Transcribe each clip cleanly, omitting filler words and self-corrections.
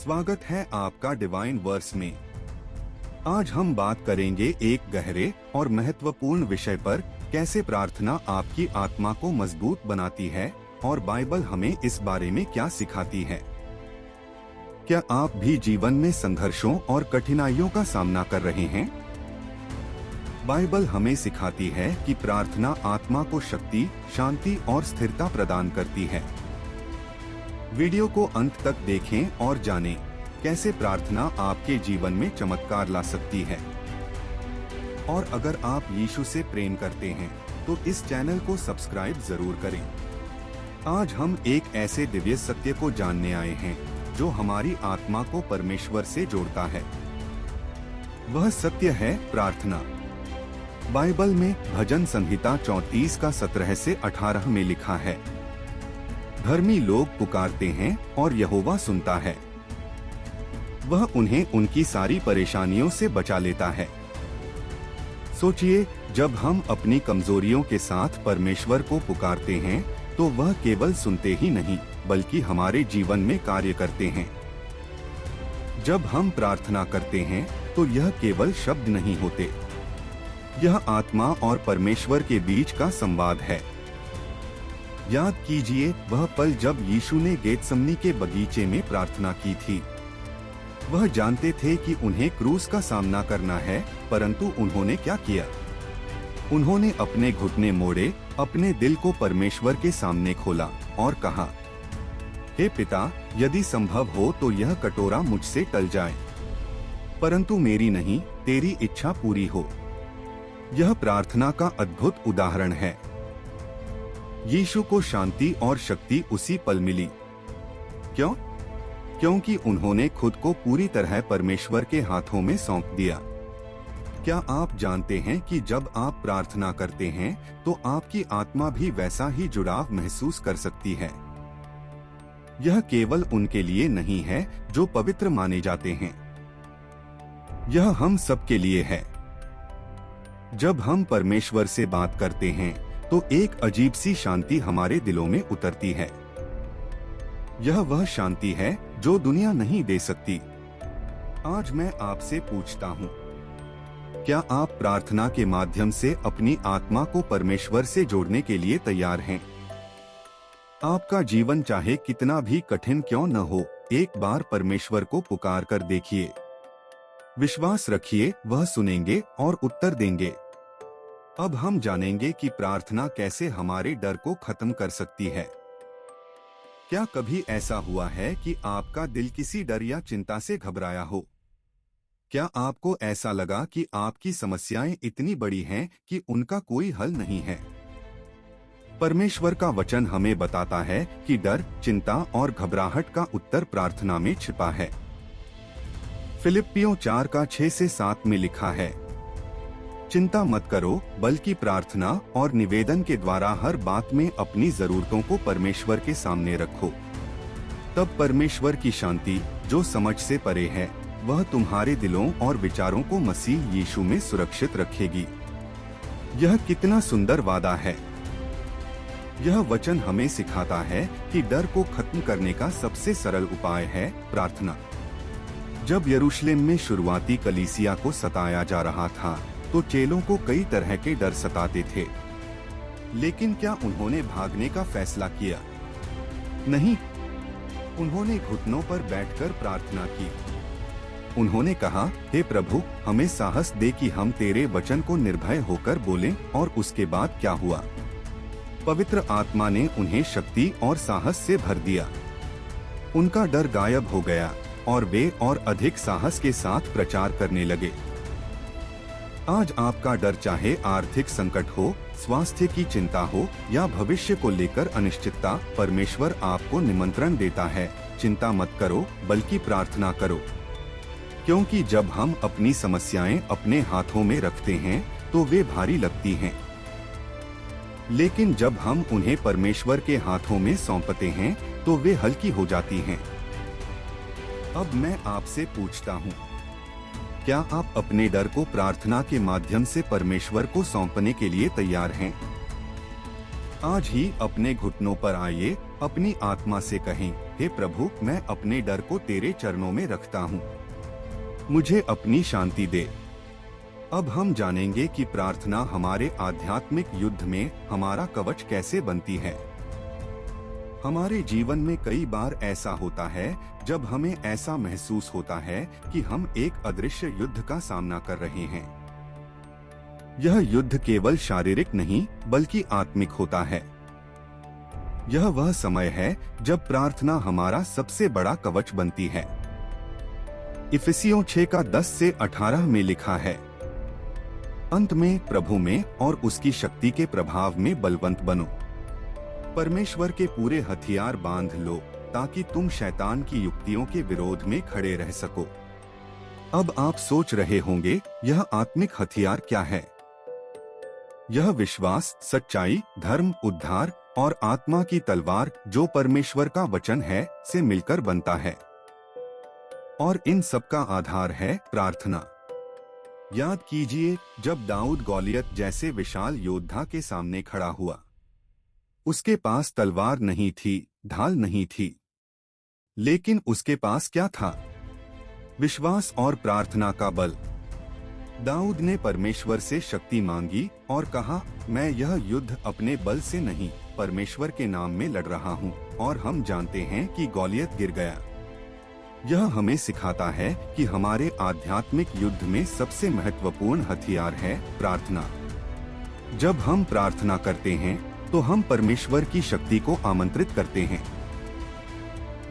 स्वागत है आपका डिवाइन वर्स में। आज हम बात करेंगे एक गहरे और महत्वपूर्ण विषय पर, कैसे प्रार्थना आपकी आत्मा को मजबूत बनाती है और बाइबल हमें इस बारे में क्या सिखाती है। क्या आप भी जीवन में संघर्षों और कठिनाइयों का सामना कर रहे हैं? बाइबल हमें सिखाती है कि प्रार्थना आत्मा को शक्ति, शांति और स्थिरता प्रदान करती है। वीडियो को अंत तक देखें और जानें कैसे प्रार्थना आपके जीवन में चमत्कार ला सकती है। और अगर आप यीशु से प्रेम करते हैं तो इस चैनल को सब्सक्राइब जरूर करें। आज हम एक ऐसे दिव्य सत्य को जानने आए हैं जो हमारी आत्मा को परमेश्वर से जोड़ता है। वह सत्य है प्रार्थना। बाइबल में भजन संहिता 34 का 17 से 18 में लिखा है, धर्मी लोग पुकारते हैं और यहोवा सुनता है। वह उन्हें उनकी सारी परेशानियों से बचा लेता है। सोचिए, जब हम अपनी कमजोरियों के साथ परमेश्वर को पुकारते हैं तो वह केवल सुनते ही नहीं बल्कि हमारे जीवन में कार्य करते हैं। जब हम प्रार्थना करते हैं तो यह केवल शब्द नहीं होते, यह आत्मा और परमेश्वर के बीच का संवाद है। याद कीजिए वह पल जब यीशु ने गेतसमनी के बगीचे में प्रार्थना की थी। वह जानते थे कि उन्हें क्रूस का सामना करना है, परंतु उन्होंने क्या किया? उन्होंने अपने घुटने मोड़े, अपने दिल को परमेश्वर के सामने खोला और कहा, हे पिता, यदि संभव हो तो यह कटोरा मुझसे टल जाए, परंतु मेरी नहीं तेरी इच्छा पूरी हो। यह प्रार्थना का अद्भुत उदाहरण है। यीशु को शांति और शक्ति उसी पल मिली। क्यों? क्योंकि उन्होंने खुद को पूरी तरह परमेश्वर के हाथों में सौंप दिया। क्या आप जानते हैं कि जब आप प्रार्थना करते हैं तो आपकी आत्मा भी वैसा ही जुड़ाव महसूस कर सकती है? यह केवल उनके लिए नहीं है जो पवित्र माने जाते हैं, यह हम सबके लिए है। जब हम परमेश्वर से बात करते हैं तो एक अजीब सी शांति हमारे दिलों में उतरती है। यह वह शांति है जो दुनिया नहीं दे सकती। आज मैं आपसे पूछता हूँ, क्या आप प्रार्थना के माध्यम से अपनी आत्मा को परमेश्वर से जोड़ने के लिए तैयार हैं? आपका जीवन चाहे कितना भी कठिन क्यों न हो, एक बार परमेश्वर को पुकार कर देखिए। विश्वास रखिए, वह सुनेंगे और उत्तर देंगे। अब हम जानेंगे कि प्रार्थना कैसे हमारे डर को खत्म कर सकती है। क्या कभी ऐसा हुआ है कि आपका दिल किसी डर या चिंता से घबराया हो? क्या आपको ऐसा लगा कि आपकी समस्याएं इतनी बड़ी हैं कि उनका कोई हल नहीं है? परमेश्वर का वचन हमें बताता है कि डर, चिंता और घबराहट का उत्तर प्रार्थना में छिपा है। फिलिप्पियों 4 का 6 से 7 में लिखा है, चिंता मत करो बल्कि प्रार्थना और निवेदन के द्वारा हर बात में अपनी जरूरतों को परमेश्वर के सामने रखो। तब परमेश्वर की शांति, जो समझ से परे है, वह तुम्हारे दिलों और विचारों को मसीह यीशु में सुरक्षित रखेगी। यह कितना सुंदर वादा है। यह वचन हमें सिखाता है कि डर को खत्म करने का सबसे सरल उपाय है प्रार्थना। जब यरूशलेम में शुरुआती कलीसिया को सताया जा रहा था तो चेलों को कई तरह के डर सताते थे, लेकिन क्या उन्होंने भागने का फैसला किया? नहीं, उन्होंने घुटनों पर बैठकर प्रार्थना की। उन्होंने कहा, हे प्रभु, हमें साहस दे कि हम तेरे वचन को निर्भय होकर बोलें। और उसके बाद क्या हुआ? पवित्र आत्मा ने उन्हें शक्ति और साहस से भर दिया। उनका डर गायब हो गया और वे और अधिक साहस के साथ प्रचार करने लगे। आज आपका डर, चाहे आर्थिक संकट हो, स्वास्थ्य की चिंता हो या भविष्य को लेकर अनिश्चितता, परमेश्वर आपको निमंत्रण देता है, चिंता मत करो बल्कि प्रार्थना करो। क्योंकि जब हम अपनी समस्याएं अपने हाथों में रखते हैं तो वे भारी लगती हैं, लेकिन जब हम उन्हें परमेश्वर के हाथों में सौंपते हैं तो वे हल्की हो जाती हैं। अब मैं आपसे पूछता हूँ, क्या आप अपने डर को प्रार्थना के माध्यम से परमेश्वर को सौंपने के लिए तैयार हैं? आज ही अपने घुटनों पर आइए, अपनी आत्मा से कहें, हे प्रभु, मैं अपने डर को तेरे चरणों में रखता हूँ, मुझे अपनी शांति दे। अब हम जानेंगे कि प्रार्थना हमारे आध्यात्मिक युद्ध में हमारा कवच कैसे बनती है। हमारे जीवन में कई बार ऐसा होता है जब हमें ऐसा महसूस होता है कि हम एक अदृश्य युद्ध का सामना कर रहे हैं। यह युद्ध केवल शारीरिक नहीं बल्कि आत्मिक होता है। यह वह समय है जब प्रार्थना हमारा सबसे बड़ा कवच बनती है। इफिसियों 6:10-18 में लिखा है, अंत में प्रभु में और उसकी शक्ति के प्रभाव में बलवंत बनो। परमेश्वर के पूरे हथियार बांध लो ताकि तुम शैतान की युक्तियों के विरोध में खड़े रह सको। अब आप सोच रहे होंगे, यह आत्मिक हथियार क्या है? यह विश्वास, सच्चाई, धर्म, उद्धार और आत्मा की तलवार जो परमेश्वर का वचन है से मिलकर बनता है। और इन सब का आधार है प्रार्थना। याद कीजिए, जब दाऊद गॉलियत जैसे विशाल योद्धा के सामने खड़ा हुआ, उसके पास तलवार नहीं थी, ढाल नहीं थी, लेकिन उसके पास क्या था? विश्वास और प्रार्थना का बल। दाऊद ने परमेश्वर से शक्ति मांगी और कहा, मैं यह युद्ध अपने बल से नहीं, परमेश्वर के नाम में लड़ रहा हूँ। और हम जानते हैं कि गॉलियत गिर गया। यह हमें सिखाता है कि हमारे आध्यात्मिक युद्ध में सबसे महत्वपूर्ण हथियार है प्रार्थना। जब हम प्रार्थना करते हैं तो हम परमेश्वर की शक्ति को आमंत्रित करते हैं।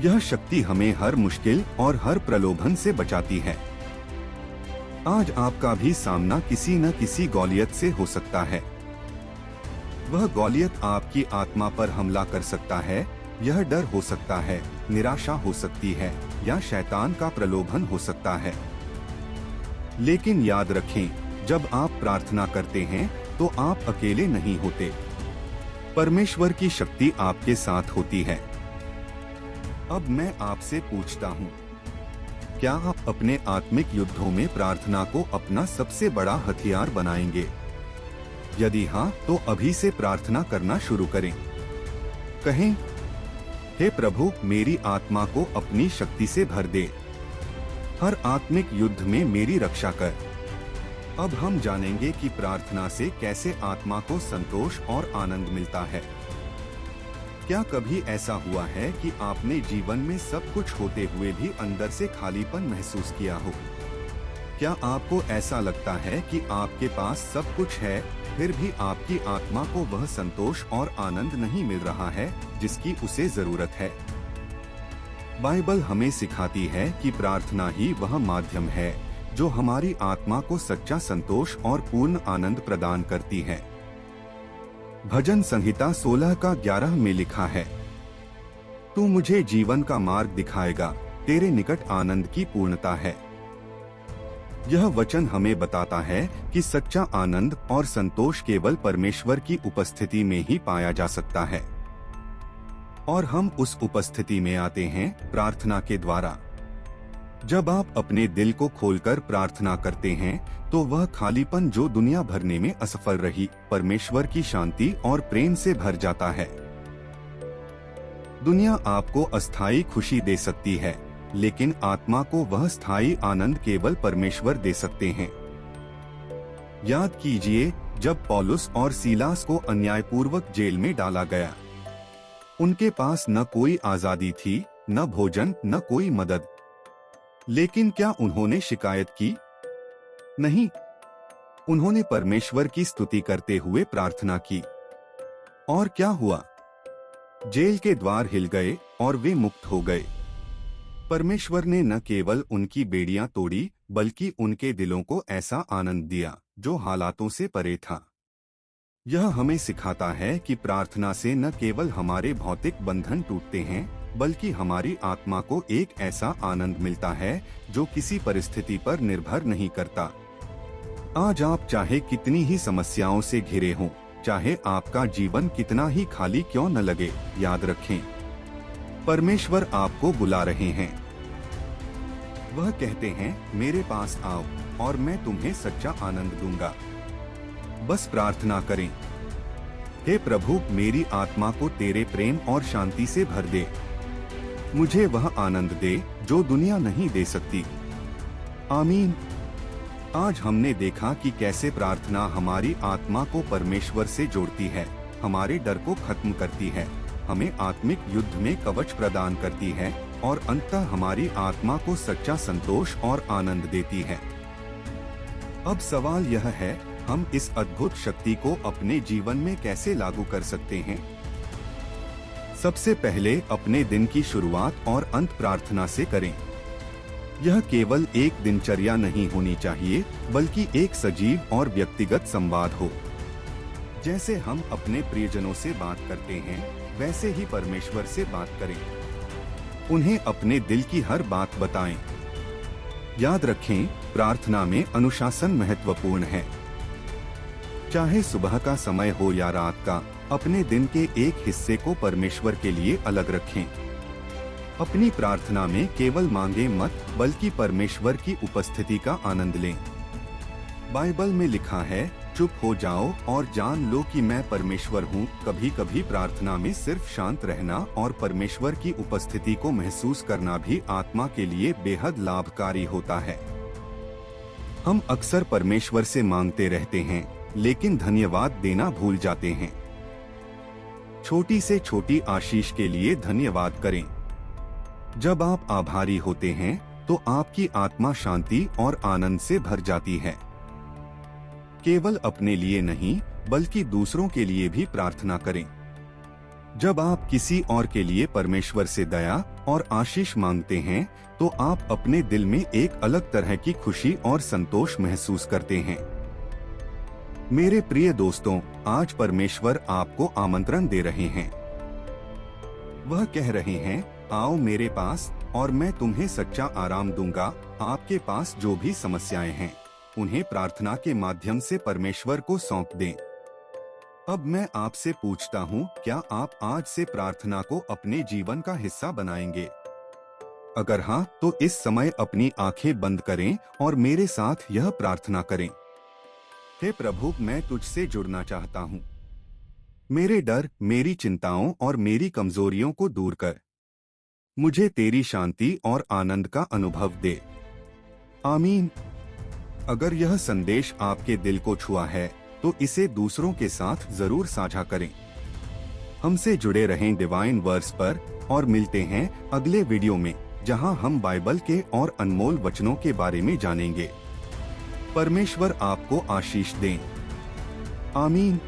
यह शक्ति हमें हर मुश्किल और हर प्रलोभन से बचाती है। आज आपका भी सामना किसी न किसी गॉलियत से हो सकता है। वह गॉलियत आपकी आत्मा पर हमला कर सकता है। यह डर हो सकता है, निराशा हो सकती है या शैतान का प्रलोभन हो सकता है। लेकिन याद रखें, जब आप प्रार्थना करते हैं तो आप अकेले नहीं होते। परमेश्वर की शक्ति आपके साथ होती है। अब मैं आपसे पूछता हूँ, क्या आप अपने आत्मिक युद्धों में प्रार्थना को अपना सबसे बड़ा हथियार बनाएंगे? यदि हाँ, तो अभी से प्रार्थना करना शुरू करें। कहें, हे प्रभु, मेरी आत्मा को अपनी शक्ति से भर दे। हर आत्मिक युद्ध में मेरी रक्षा कर। अब हम जानेंगे कि प्रार्थना से कैसे आत्मा को संतोष और आनंद मिलता है। क्या कभी ऐसा हुआ है कि आपने जीवन में सब कुछ होते हुए भी अंदर से खालीपन महसूस किया हो? क्या आपको ऐसा लगता है कि आपके पास सब कुछ है, फिर भी आपकी आत्मा को वह संतोष और आनंद नहीं मिल रहा है जिसकी उसे जरूरत है? बाइबल हमें सिखाती है कि प्रार्थना ही वह माध्यम है जो हमारी आत्मा को सच्चा संतोष और पूर्ण आनंद प्रदान करती है। भजन संहिता 16:11 में लिखा है, तू मुझे जीवन का मार्ग दिखाएगा, तेरे निकट आनंद की पूर्णता है। यह वचन हमें बताता है कि सच्चा आनंद और संतोष केवल परमेश्वर की उपस्थिति में ही पाया जा सकता है। और हम उस उपस्थिति में आते हैं प्रार्थना के द्वारा। जब आप अपने दिल को खोलकर प्रार्थना करते हैं तो वह खालीपन जो दुनिया भरने में असफल रही, परमेश्वर की शांति और प्रेम से भर जाता है। दुनिया आपको अस्थायी खुशी दे सकती है, लेकिन आत्मा को वह स्थायी आनंद केवल परमेश्वर दे सकते हैं। याद कीजिए, जब पौलुस और सीलास को अन्यायपूर्वक जेल में डाला गया, उनके पास न कोई आजादी थी, न भोजन, न कोई मदद। लेकिन क्या उन्होंने शिकायत की? नहीं, उन्होंने परमेश्वर की स्तुति करते हुए प्रार्थना की। और क्या हुआ? जेल के द्वार हिल गए और वे मुक्त हो गए। परमेश्वर ने न केवल उनकी बेड़ियां तोड़ी, बल्कि उनके दिलों को ऐसा आनंद दिया जो हालातों से परे था। यह हमें सिखाता है कि प्रार्थना से न केवल हमारे भौतिक बंधन टूटते हैं, बल्कि हमारी आत्मा को एक ऐसा आनंद मिलता है जो किसी परिस्थिति पर निर्भर नहीं करता। आज आप चाहे कितनी ही समस्याओं से घिरे हों, चाहे आपका जीवन कितना ही खाली क्यों न लगे, याद रखें, परमेश्वर आपको बुला रहे हैं। वह कहते हैं, मेरे पास आओ और मैं तुम्हें सच्चा आनंद दूंगा। बस प्रार्थना करें, हे प्रभु, मेरी आत्मा को तेरे प्रेम और शांति से भर दे। मुझे वह आनंद दे जो दुनिया नहीं दे सकती। आमीन। आज हमने देखा कि कैसे प्रार्थना हमारी आत्मा को परमेश्वर से जोड़ती है, हमारे डर को खत्म करती है, हमें आत्मिक युद्ध में कवच प्रदान करती है और अंततः हमारी आत्मा को सच्चा संतोष और आनंद देती है। अब सवाल यह है, हम इस अद्भुत शक्ति को अपने जीवन में कैसे लागू कर सकते हैं? सबसे पहले अपने दिन की शुरुआत और अंत प्रार्थना से करें। यह केवल एक दिनचर्या नहीं होनी चाहिए, बल्कि एक सजीव और व्यक्तिगत संवाद हो। जैसे हम अपने प्रियजनों से बात करते हैं, वैसे ही परमेश्वर से बात करें। उन्हें अपने दिल की हर बात बताएं। याद रखें, प्रार्थना में अनुशासन महत्वपूर्ण है। चाहे सुबह का समय हो या रात का, अपने दिन के एक हिस्से को परमेश्वर के लिए अलग रखें। अपनी प्रार्थना में केवल मांगे मत, बल्कि परमेश्वर की उपस्थिति का आनंद लें। बाइबल में लिखा है, चुप हो जाओ और जान लो कि मैं परमेश्वर हूँ। कभी कभी प्रार्थना में सिर्फ शांत रहना और परमेश्वर की उपस्थिति को महसूस करना भी आत्मा के लिए बेहद लाभकारी होता है। हम अक्सर परमेश्वर से मांगते रहते हैं, लेकिन धन्यवाद देना भूल जाते हैं। छोटी से छोटी आशीष के लिए धन्यवाद करें। जब आप आभारी होते हैं, तो आपकी आत्मा शांति और आनंद से भर जाती है। केवल अपने लिए नहीं, बल्कि दूसरों के लिए भी प्रार्थना करें। जब आप किसी और के लिए परमेश्वर से दया और आशीष मांगते हैं, तो आप अपने दिल में एक अलग तरह की खुशी और संतोष महसूस करते हैं। मेरे प्रिय दोस्तों, आज परमेश्वर आपको आमंत्रण दे रहे हैं। वह कह रहे हैं, आओ मेरे पास और मैं तुम्हें सच्चा आराम दूंगा। आपके पास जो भी समस्याएं हैं, उन्हें प्रार्थना के माध्यम से परमेश्वर को सौंप दें। अब मैं आपसे पूछता हूँ, क्या आप आज से प्रार्थना को अपने जीवन का हिस्सा बनाएंगे? अगर हाँ, तो इस समय अपनी आंखें बंद करें और मेरे साथ यह प्रार्थना करें। हे प्रभु, मैं तुझसे जुड़ना चाहता हूँ। मेरे डर, मेरी चिंताओं और मेरी कमजोरियों को दूर कर। मुझे तेरी शांति और आनंद का अनुभव दे। आमीन। अगर यह संदेश आपके दिल को छुआ है, तो इसे दूसरों के साथ जरूर साझा करें। हमसे जुड़े रहें डिवाइन वर्स पर और मिलते हैं अगले वीडियो में, जहां हम बाइबल के और अनमोल वचनों के बारे में जानेंगे। परमेश्वर आपको आशीष दें। आमीन।